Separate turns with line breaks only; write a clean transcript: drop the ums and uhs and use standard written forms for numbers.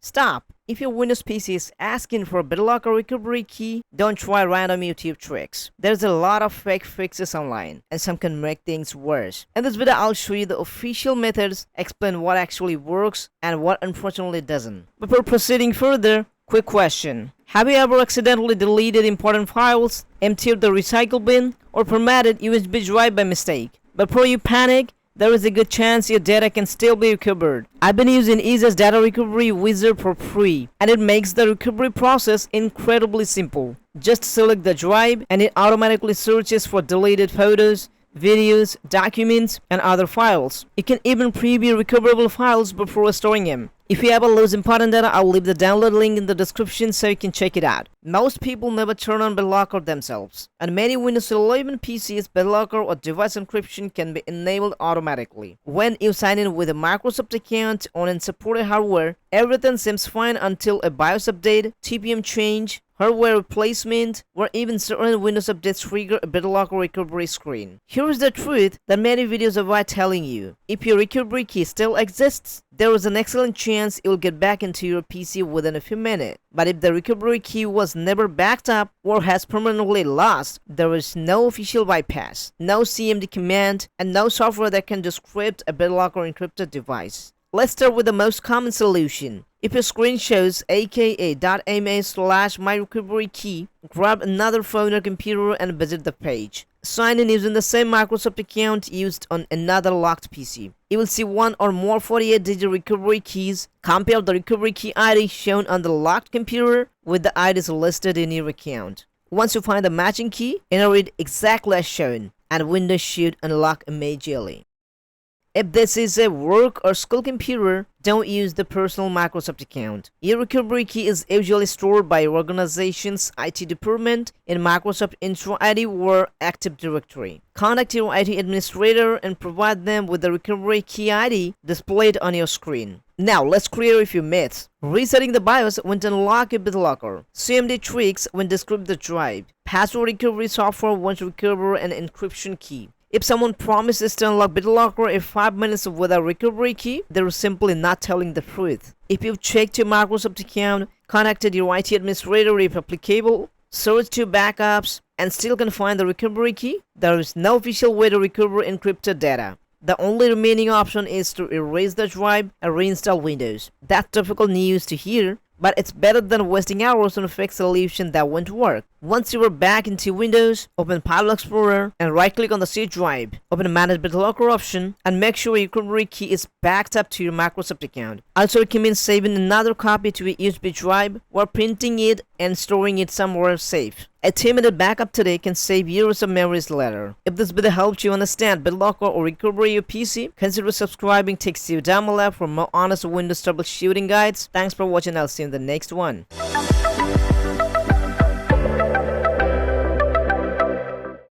Stop! If your Windows PC is asking for a BitLocker Recovery Key, don't try random YouTube tricks. There's a lot of fake fixes online, and some can make things worse. In this video, I'll show you the official methods, explain what actually works and what unfortunately doesn't. Before proceeding further, quick question. Have you ever accidentally deleted important files, emptied the recycle bin, or formatted USB drive by mistake? Before you panic, there is a good chance your data can still be recovered. I've been using EaseUS data recovery wizard for free, and it makes the recovery process incredibly simple. Just select the drive and it automatically searches for deleted photos, videos, documents, and other files. You can even preview recoverable files before restoring them. If you ever lose important data, I'll leave the download link in the description so you can check it out. Most people never turn on BitLocker themselves, and many Windows 11 PCs, BitLocker or device encryption can be enabled automatically. When you sign in with a Microsoft account on unsupported hardware, everything seems fine until a BIOS update, TPM change, hardware replacement, or even certain Windows updates trigger a BitLocker recovery screen. Here is the truth that many videos avoid telling you. If your recovery key still exists, there is an excellent chance you'll get back into your PC within a few minutes. But if the recovery key was never backed up or has permanently lost, there is no official bypass, no CMD command, and no software that can decrypt a BitLocker encrypted device. Let's start with the most common solution. If your screen shows aka.ms/myrecoverykey, grab another phone or computer and visit the page. Sign in using the same Microsoft account used on another locked PC. You will see one or more 48-digit recovery keys. Compare the recovery key ID shown on the locked computer with the IDs listed in your account. Once you find the matching key, enter it exactly as shown, and Windows should unlock immediately. If this is a work or school computer, don't use the personal Microsoft account. Your recovery key is usually stored by your organization's IT department in Microsoft Entra ID or Active Directory. Contact your IT administrator and provide them with the recovery key ID displayed on your screen. Now, let's clear a few myths. Resetting the BIOS won't unlock your BitLocker. CMD tricks won't decrypt the drive. Password recovery software won't recover an encryption key. If someone promises to unlock BitLocker in 5 minutes without recovery key, they're simply not telling the truth. If you've checked your Microsoft account, contacted your IT administrator if applicable, searched your backups, and still can find the recovery key, there is no official way to recover encrypted data. The only remaining option is to erase the drive and reinstall Windows. That's difficult news to hear, but it's better than wasting hours on a fake solution that won't work. Once you are back into Windows, open File Explorer and right-click on the C drive. Open the Manage BitLocker option and make sure your recovery key is backed up to your Microsoft account. Also recommend saving another copy to a USB drive or printing it and storing it somewhere safe. A 10-minute backup today can save years of memories later. If this video helped you understand BitLocker or recover your PC, consider subscribing to Sudama Lab for more honest Windows troubleshooting guides. Thanks for watching. I'll see you in the next one.